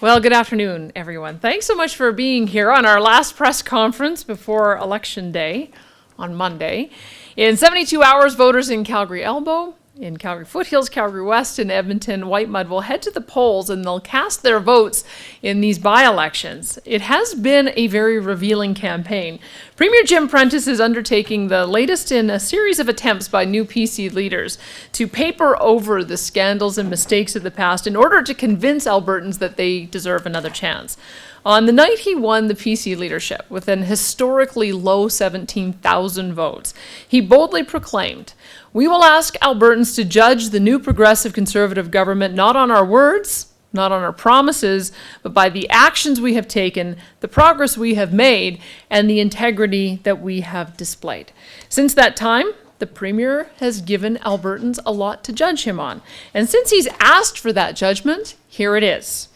Well, good afternoon, everyone. Thanks so much for being here on our last press conference before Election Day on Monday. In 72 hours, voters in Calgary Elbow, in Calgary Foothills, Calgary West, and Edmonton Whitemud will head to the polls and they'll cast their votes in these by-elections. It has been a very revealing campaign. Premier Jim Prentice is undertaking the latest in a series of attempts by new PC leaders to paper over the scandals and mistakes of the past in order to convince Albertans that they deserve another chance. On the night he won the PC leadership with an historically low 17,000 votes, he boldly proclaimed, "We will ask Albertans to judge the new progressive conservative government not on our words, not on our promises, but by the actions we have taken, the progress we have made, and the integrity that we have displayed." Since that time, the Premier has given Albertans a lot to judge him on. And since he's asked for that judgment, here it is.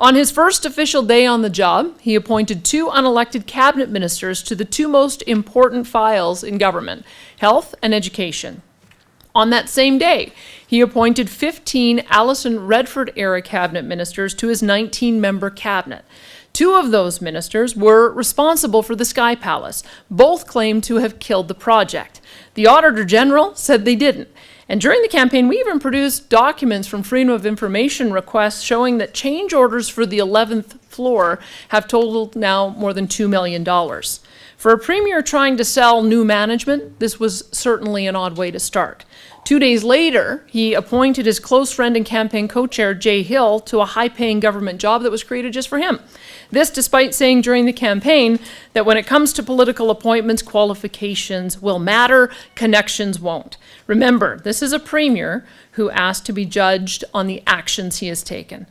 On his first official day on the job, he appointed 2 unelected cabinet ministers to the 2 most important files in government, health and education. On that same day, he appointed 15 Alison Redford-era cabinet ministers to his 19-member cabinet. 2 of those ministers were responsible for the Sky Palace. Both claimed to have killed the project. The Auditor General said they didn't. And during the campaign, we even produced documents from Freedom of Information requests showing that change orders for the 11th floor have totaled now more than $2 million. For a premier trying to sell new management, this was certainly an odd way to start. 2 days later, he appointed his close friend and campaign co-chair, Jay Hill, to a high-paying government job that was created just for him. This despite saying during the campaign that when it comes to political appointments, qualifications will matter, connections won't. Remember, this is a premier who asked to be judged on the actions he has taken.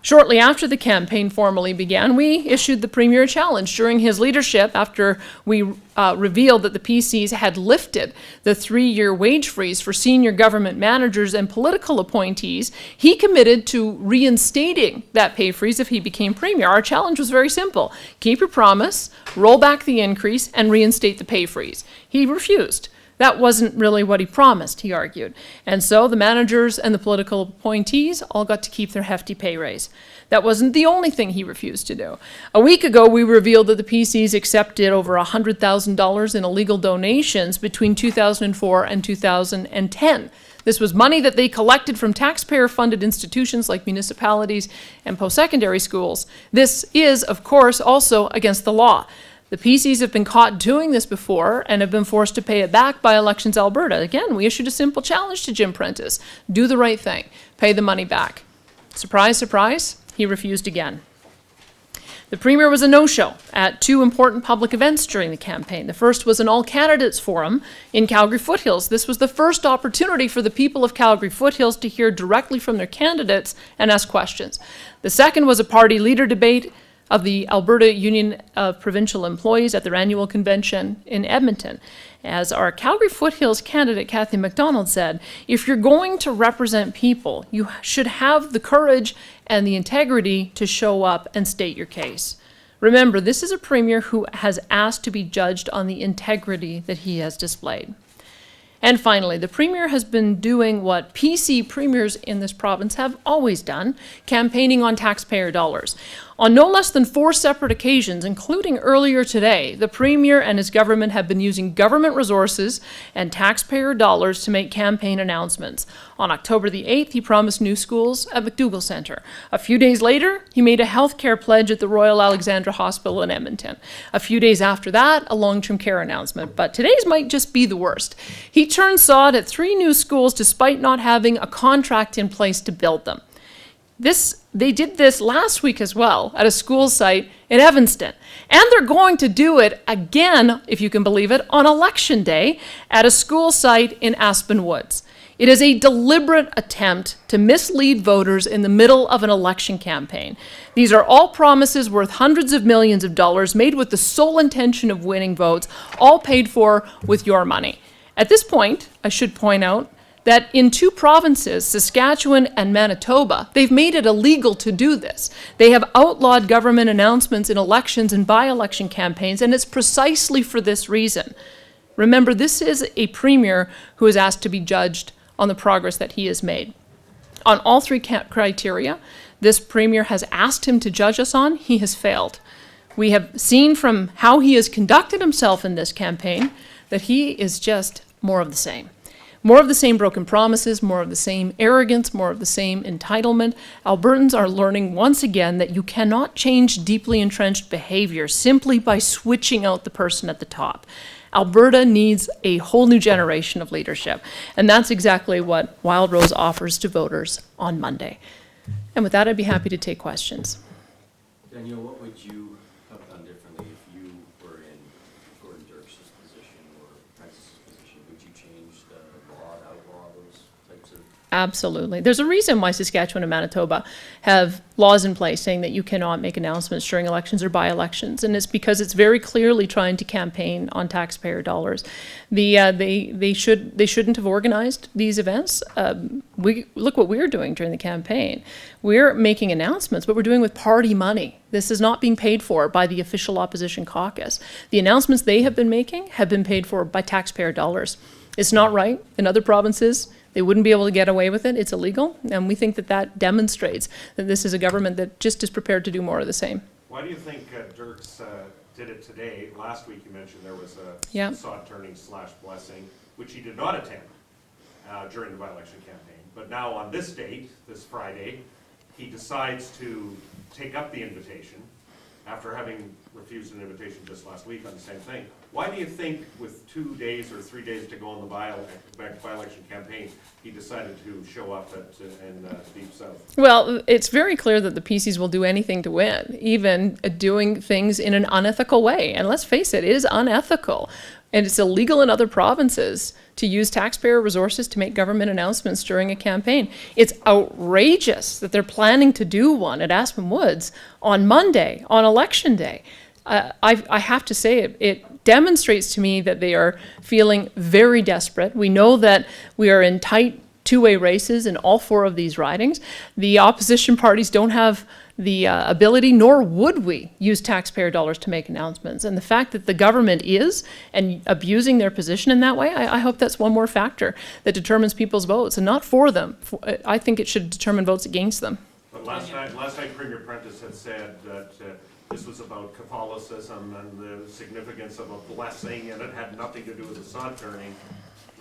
Shortly after the campaign formally began, we issued the Premier a challenge. During his leadership, after we revealed that the PCs had lifted the 3-year wage freeze for senior government managers and political appointees, he committed to reinstating that pay freeze if he became Premier. Our challenge was very simple. Keep your promise, roll back the increase, and reinstate the pay freeze. He refused. That wasn't really what he promised, he argued. And so the managers and the political appointees all got to keep their hefty pay raise. That wasn't the only thing he refused to do. A week ago, we revealed that the PCs accepted over $100,000 in illegal donations between 2004 and 2010. This was money that they collected from taxpayer-funded institutions like municipalities and post-secondary schools. This is, of course, also against the law. The PCs have been caught doing this before and have been forced to pay it back by Elections Alberta. Again, we issued a simple challenge to Jim Prentice. Do the right thing. Pay the money back. Surprise, surprise, he refused again. The Premier was a no-show at 2 important public events during the campaign. The first was an all-candidates forum in Calgary Foothills. This was the first opportunity for the people of Calgary Foothills to hear directly from their candidates and ask questions. The second was a party leader debate of the Alberta Union of Provincial Employees at their annual convention in Edmonton. As our Calgary Foothills candidate, Cathy McDonald, said, if you're going to represent people, you should have the courage and the integrity to show up and state your case. Remember, this is a premier who has asked to be judged on the integrity that he has displayed. And finally, the Premier has been doing what PC premiers in this province have always done, campaigning on taxpayer dollars. On no less than 4 separate occasions, including earlier today, the Premier and his government have been using government resources and taxpayer dollars to make campaign announcements. On October the 8th, he promised new schools at McDougall Centre. A few days later, he made a healthcare pledge at the Royal Alexandra Hospital in Edmonton. A few days after that, a long-term care announcement. But today's might just be the worst. He turned sod at 3 new schools despite not having a contract in place to build them. They did this last week as well at a school site in Evanston. And they're going to do it again, if you can believe it, on Election Day at a school site in Aspen Woods. It is a deliberate attempt to mislead voters in the middle of an election campaign. These are all promises worth hundreds of millions of dollars made with the sole intention of winning votes, all paid for with your money. At this point, I should point out that in 2 provinces, Saskatchewan and Manitoba, they've made it illegal to do this. They have outlawed government announcements in elections and by-election campaigns, and it's precisely for this reason. Remember, this is a premier who is asked to be judged on the progress that he has made. On all 3 criteria, this Premier has asked him to judge us on, he has failed. We have seen from how he has conducted himself in this campaign that he is just more of the same. More of the same broken promises, more of the same arrogance, more of the same entitlement. Albertans are learning once again that you cannot change deeply entrenched behavior simply by switching out the person at the top. Alberta needs a whole new generation of leadership, and that's exactly what Wildrose offers to voters on Monday. And with that, I'd be happy to take questions. Danielle, what would you have done differently if you were in Gordon Dirks' position or Prentice's position? Would you change the law to outlaw those types of... Absolutely. There's a reason why Saskatchewan and Manitoba have laws in place saying that you cannot make announcements during elections or by-elections, and it's because it's very clearly trying to campaign on taxpayer dollars. They shouldn't have organized these events. We look what we're doing during the campaign. We're making announcements, but we're doing with party money. This is not being paid for by the official opposition caucus. The announcements they have been making have been paid for by taxpayer dollars. It's not right. In other provinces, they wouldn't be able to get away with it. It's illegal, and we think that that demonstrates that this is a government that just is prepared to do more of the same. Why do you think Dirks did it today? Last week you mentioned there was a sod turning / blessing, which he did not attend during the by-election campaign. But now on this date, this Friday, he decides to take up the invitation after having refused an invitation just last week on the same thing. Why do you think with 2 days or 3 days to go in the by-election campaign, he decided to show up in Deep South? Well, it's very clear that the PCs will do anything to win, even doing things in an unethical way. And let's face it is unethical. And it's illegal in other provinces to use taxpayer resources to make government announcements during a campaign. It's outrageous that they're planning to do one at Aspen Woods on Monday, on Election Day. I have to say it demonstrates to me that they are feeling very desperate. We know that we are in tight two-way races in all 4 of these ridings. The opposition parties don't have the ability, nor would we use taxpayer dollars to make announcements. And the fact that the government is and abusing their position in that way, I hope that's one more factor that determines people's votes, and not for them. I think it should determine votes against them. But last night Premier Prentice had said that this was about Catholicism and the significance of a blessing, and it had nothing to do with the sod turning.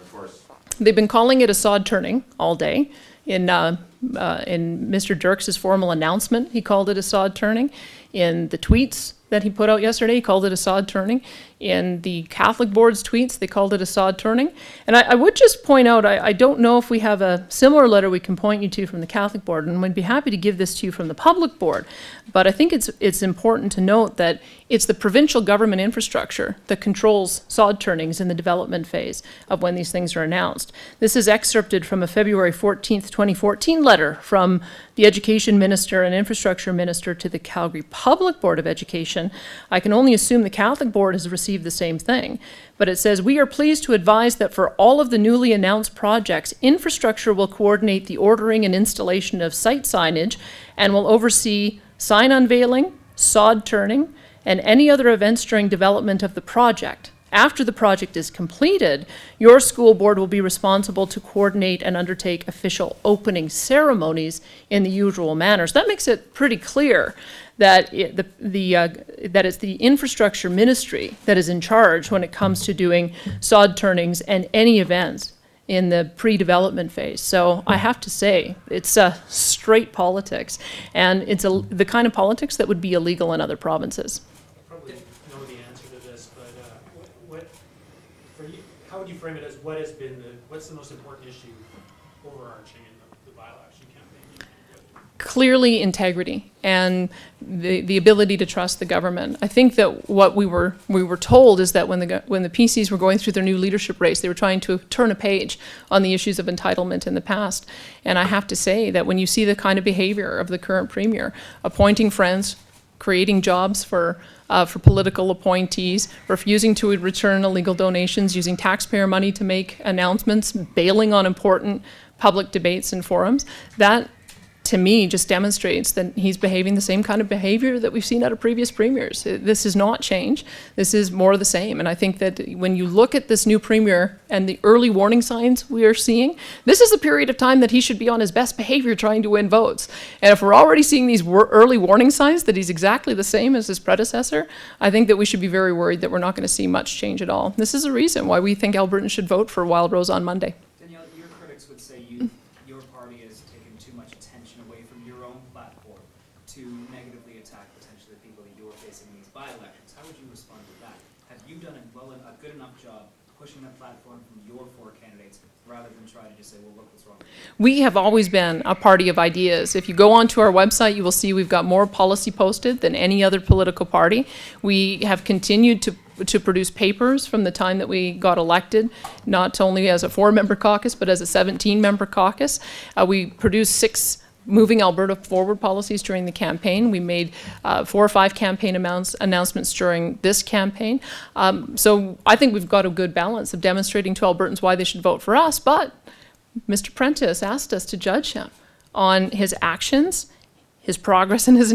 Of course, they've been calling it a sod turning all day. In Mr. Dirks' formal announcement, he called it a sod turning. In the tweets that he put out yesterday, he called it a sod turning. In the Catholic Board's tweets, they called it a sod turning. And I would just point out, I don't know if we have a similar letter we can point you to from the Catholic Board, and we'd be happy to give this to you from the Public Board. But I think it's important to note that it's the provincial government infrastructure that controls sod turnings in the development phase of when these things are announced. This is excerpted from a February 14th, 2014 letter from the Education Minister and Infrastructure Minister to the Calgary Public Board of Education. I can only assume the Catholic Board has received the same thing. But it says, "We are pleased to advise that for all of the newly announced projects, infrastructure will coordinate the ordering and installation of site signage and will oversee sign unveiling, sod turning, and any other events during development of the project. After the project is completed, your school board will be responsible to coordinate and undertake official opening ceremonies in the usual manner." So that makes it pretty clear that that it's the infrastructure ministry that is in charge when it comes to doing sod turnings and any events in the pre-development phase. So I have to say, it's straight politics, and it's the kind of politics that would be illegal in other provinces. Probably know the answer to this, but what for you, how would you frame it as what's the most important issue overarching in the by-election campaign? Clearly integrity and the ability to trust the government. I think that what we were told is that when the PCs were going through their new leadership race, they were trying to turn a page on the issues of entitlement in the past. And I have to say that when you see the kind of behavior of the current premier, appointing friends, creating jobs for political appointees, refusing to return illegal donations, using taxpayer money to make announcements, bailing on important public debates and forums, that to me, just demonstrates that he's behaving the same kind of behavior that we've seen out of previous premiers. This is not change. This is more of the same. And I think that when you look at this new premier and the early warning signs we are seeing, this is a period of time that he should be on his best behavior trying to win votes. And if we're already seeing these early warning signs that he's exactly the same as his predecessor, I think that we should be very worried that we're not going to see much change at all. This is a reason why we think Albertans should vote for Wildrose on Monday. Danielle, your critics would say your party has taken too much attention away from your own platform to negatively attack potentially the people that you're facing in these by-elections. How would you respond to that? Have you done a good enough job pushing that platform from your four candidates rather than try to just say, well, look what's wrong? We have always been a party of ideas. If you go onto our website, you will see we've got more policy posted than any other political party. We have continued to produce papers from the time that we got elected, not only as a 4-member caucus, but as a 17-member caucus. We produced 6 Moving Alberta Forward policies during the campaign. We made 4 or 5 campaign announcements during this campaign. So I think we've got a good balance of demonstrating to Albertans why they should vote for us. But Mr. Prentice asked us to judge him on his actions, his progress, and his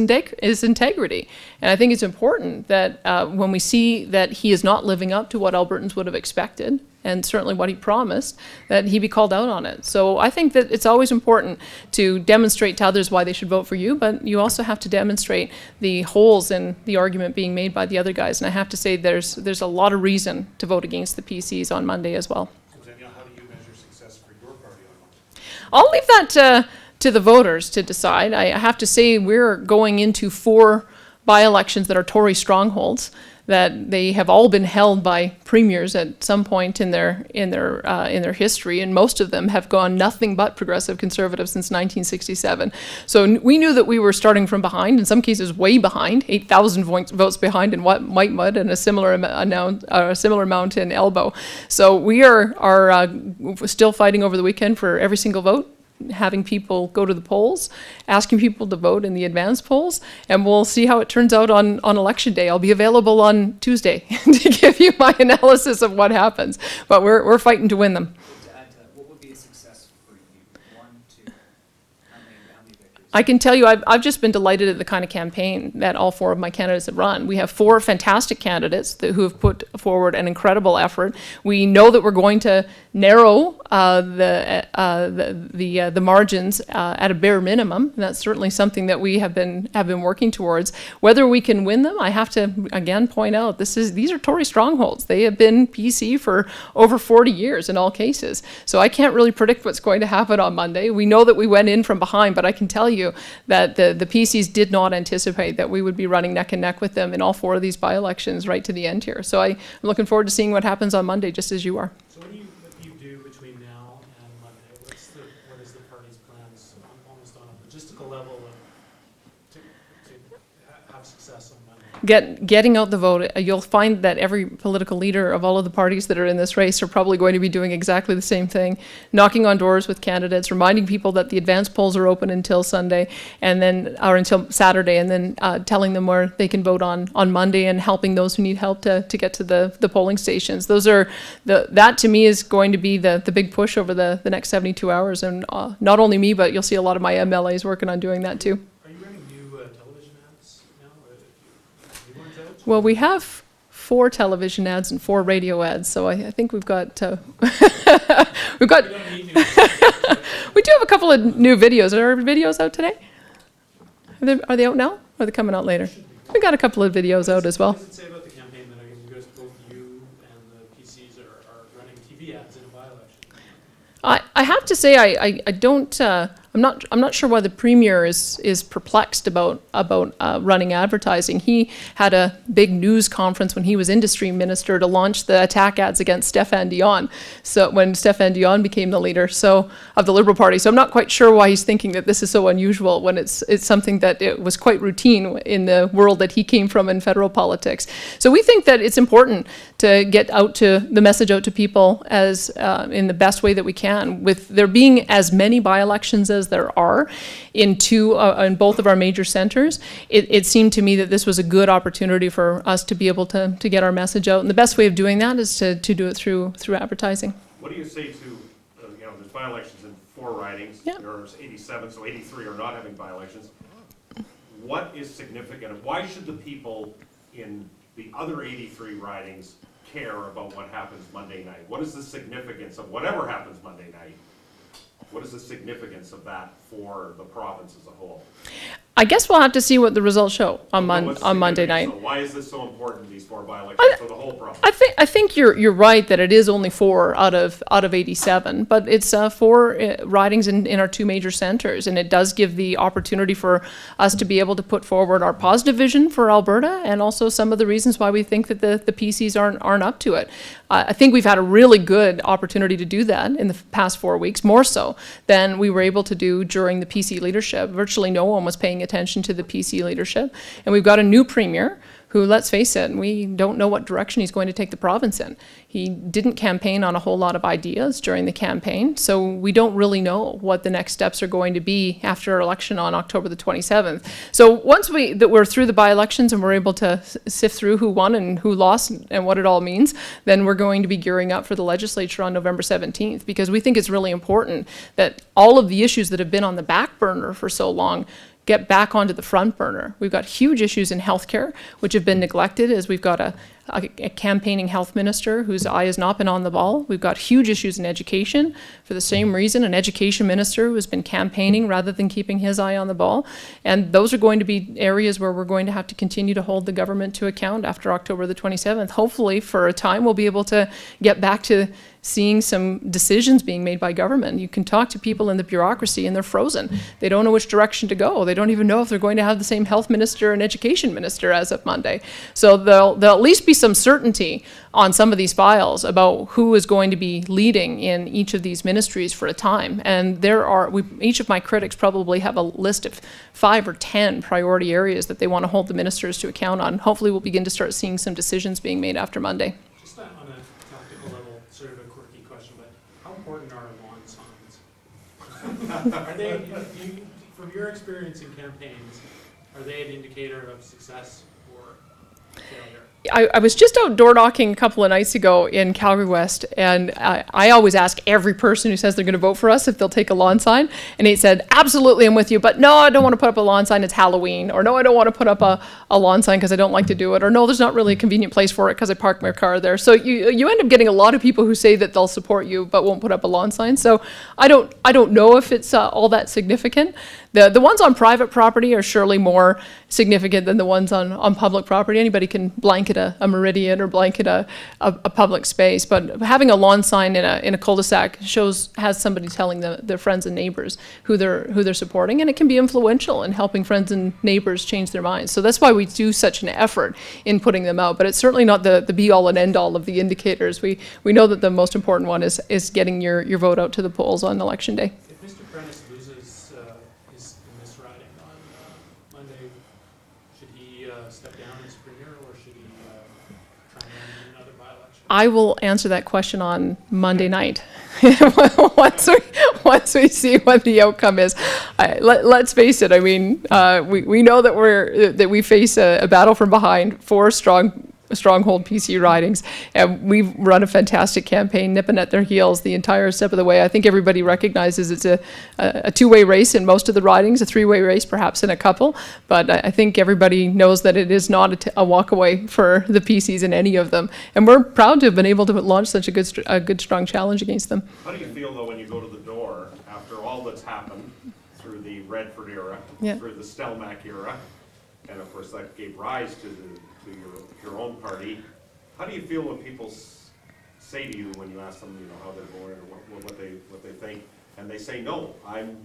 integrity. And I think it's important that when we see that he is not living up to what Albertans would have expected, and certainly what he promised, that he be called out on it. So I think that it's always important to demonstrate to others why they should vote for you, but you also have to demonstrate the holes in the argument being made by the other guys. And I have to say there's a lot of reason to vote against the PCs on Monday as well. So Danielle, how do you measure success for your party on Monday? I'll leave that to the voters to decide. I have to say we're going into 4 by-elections that are Tory strongholds, that they have all been held by premiers at some point in their history, and most of them have gone nothing but progressive conservative since 1967. So we knew that we were starting from behind, in some cases way behind, 8,000 votes behind in Whitemud and a similar amount in Elbow. So we are still fighting over the weekend for every single vote, having people go to the polls, asking people to vote in the advance polls, and we'll see how it turns out on election day. I'll be available on Tuesday to give you my analysis of what happens, but we're fighting to win them. To add to that, what would be a success for you? 1, 2, how many victories? I can tell you I've just been delighted at the kind of campaign that all 4 of my candidates have run. We have 4 fantastic candidates who have put forward an incredible effort. We know that we're going to narrow the margins at a bare minimum. And that's certainly something that we have been working towards. Whether we can win them, I have to again point out these are Tory strongholds. They have been PC for over 40 years in all cases. So I can't really predict what's going to happen on Monday. We know that we went in from behind, but I can tell you that the PCs did not anticipate that we would be running neck and neck with them in all 4 of these by-elections right to the end here. So I'm looking forward to seeing what happens on Monday, just as you are. So what do you do between now and Monday? What is the party's plans almost on a logistical level to have success on Monday? Getting out the vote. You'll find that every political leader of all of the parties that are in this race are probably going to be doing exactly the same thing, knocking on doors with candidates, reminding people that the advance polls are open until Sunday or until Saturday, and then telling them where they can vote on Monday, and helping those who need help to get to the polling stations. That to me is going to be the big push over the next 72 hours, and not only me, but you'll see a lot of my MLAs working on doing that too. Are you running new television ads now? New ones out? Well, we have 4 television ads and 4 radio ads, so I think we've got You don't need new we do have a couple of new videos. Are our videos out today? Are they out now? Or are they coming out later? We got a couple of videos out as well. What does it say about the campaign that you guys, both you and the PCs are running TV ads in a by-election? I have to say I don't. I'm not sure why the premier is perplexed about running advertising. He had a big news conference when he was industry minister to launch the attack ads against Stéphane Dion. So when Stéphane Dion became the leader of the Liberal Party, so I'm not quite sure why he's thinking that this is so unusual when it's something that it was quite routine in the world that he came from in federal politics. So we think that it's important to get the message out to people as in the best way that we can. With there being as many by-elections as there are in both of our major centers, it seemed to me that this was a good opportunity for us to be able to get our message out. And the best way of doing that is to do it through advertising. What do you say to, there's by-elections in 4 ridings. Yep. There's 87, so 83 are not having by-elections. What is significant? Why should the people in the other 83 ridings care about what happens Monday night? What is the significance of whatever happens Monday night? What is the significance of that for the province as a whole? I guess we'll have to see what the results show on What's the Monday significance? night. So why is this so important, these 4 by-elections for the whole province? I think you're right that it is only 4 out of 87, but it's 4 ridings in our 2 major centres, and it does give the opportunity for us to be able to put forward our positive vision for Alberta, and also some of the reasons why we think that the PCs aren't up to it. I think we've had a really good opportunity to do that in the past 4 weeks, more so than we were able to do during the PC leadership. Virtually no one was paying attention to the PC leadership, and we've got a new premier who, let's face it, we don't know what direction he's going to take the province in. He didn't campaign on a whole lot of ideas during the campaign, so we don't really know what the next steps are going to be after our election on October the 27th. So once we're through the by-elections and we're able to sift through who won and who lost and what it all means, then we're going to be gearing up for the legislature on November 17th, because we think it's really important that all of the issues that have been on the back burner for so long get back onto the front burner. We've got huge issues in healthcare, which have been neglected, as we've got a campaigning health minister whose eye has not been on the ball. We've got huge issues in education for the same reason, an education minister who has been campaigning rather than keeping his eye on the ball. And those are going to be areas where we're going to have to continue to hold the government to account after October the 27th. Hopefully, for a time, we'll be able to get back to seeing some decisions being made by government. You can talk to people in the bureaucracy and they're frozen. They don't know which direction to go. They don't even know if they're going to have the same health minister and education minister as of Monday. So there'll at least be some certainty on some of these files about who is going to be leading in each of these ministries for a time. And each of my critics probably have a list of 5 or 10 priority areas that they want to hold the ministers to account on. Hopefully we'll begin to start seeing some decisions being made after Monday. Just on a tactical level, sort of a quirky question, but how important are lawn signs? Are they, from your experience in campaigns, are they an indicator of success or failure? I was just out door knocking a couple of nights ago in Calgary West, and I always ask every person who says they're going to vote for us if they'll take a lawn sign. And he said, absolutely, I'm with you, but no, I don't want to put up a lawn sign, it's Halloween. Or no, I don't want to put up a lawn sign because I don't like to do it. Or no, there's not really a convenient place for it because I parked my car there. So you end up getting a lot of people who say that they'll support you but won't put up a lawn sign. So I don't know if it's all that significant. The ones on private property are surely more significant than the ones on public property. Anybody can blanket a meridian or blanket a public space, but having a lawn sign in a cul-de-sac has somebody telling their friends and neighbors who they're supporting, and it can be influential in helping friends and neighbors change their minds. So that's why we do such an effort in putting them out, but it's certainly not the be-all and end-all of the indicators. We know that the most important one is getting your vote out to the polls on Election Day. If Mr. Prentice loses in this riding on Monday, should he step down as premier, or should he try and run another by-election? I will answer that question on Monday night. once we see what the outcome is. Let's face it. I mean, we know that we face a battle from behind, 4 stronghold PC ridings, and we've run a fantastic campaign, nipping at their heels the entire step of the way. I think everybody recognizes it's a two-way race in most of the ridings, a 3-way race perhaps in a couple, but I think everybody knows that it is not a walk-away for the PCs in any of them, and we're proud to have been able to launch such a good strong challenge against them. How do you feel, though, when you go to the door after all that's happened through the Redford era, through the Stelmach era, and of course that gave rise to your own party? How do you feel when people say to you, when you ask them, how they're going or what they think, and they say, no, I'm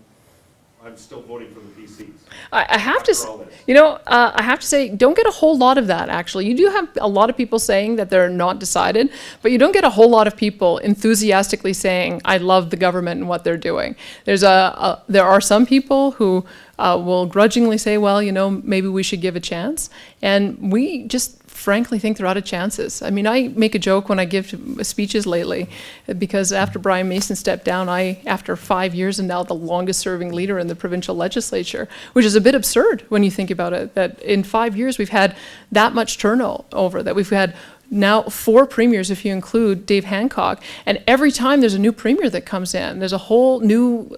still voting for the PCs? I have to say, don't get a whole lot of that, actually. You do have a lot of people saying that they're not decided, but you don't get a whole lot of people enthusiastically saying, I love the government and what they're doing. There are some people who will grudgingly say, well, maybe we should give a chance. And we just frankly think they're out of chances. I mean, I make a joke when I give speeches lately, because after Brian Mason stepped down, after 5 years and now the longest serving leader in the provincial legislature, which is a bit absurd when you think about it, that in 5 years we've had that much turnover, that we've had now 4 premiers if you include Dave Hancock. And every time there's a new premier that comes in, there's a whole new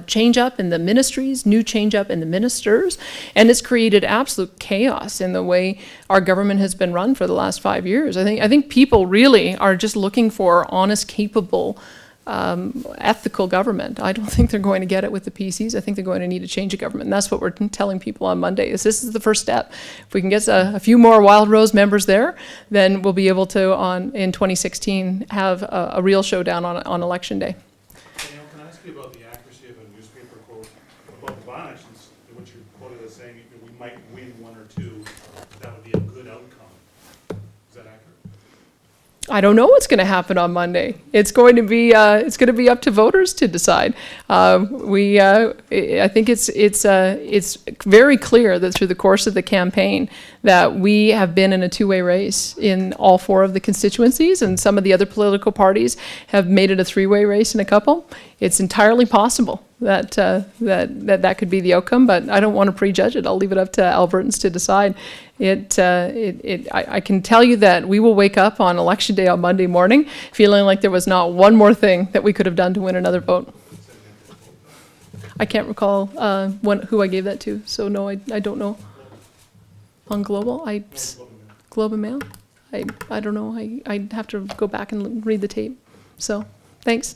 change up in the ministries, new change up in the ministers, and it's created absolute chaos in the way our government has been run for the last 5 years. I think people really are just looking for honest, capable, ethical government. I don't think they're going to get it with the PCs. I think they're going to need a change of government. And that's what we're telling people on Monday, is this is the first step. If we can get a few more Wildrose members there, then we'll be able to, in 2016, have a real showdown on Election Day. Danielle, can I ask you about the accuracy of a newspaper quote about the by-elections, which you quoted as saying we might win 1 or 2, that would be a good outcome. Is that accurate? I don't know what's going to happen on Monday. It's going to be up to voters to decide. I think it's very clear that through the course of the campaign that we have been in a two-way race in all 4 of the constituencies, and some of the other political parties have made it a 3-way race in a couple. It's entirely possible that that could be the outcome, but I don't want to prejudge it. I'll leave it up to Albertans to decide. I can tell you that we will wake up on Election Day on Monday morning feeling like there was not one more thing that we could have done to win another vote. I can't recall who I gave that to, so no, I don't know. On Global? Globe and Mail? I don't know. I'd have to go back and read the tape. So, thanks.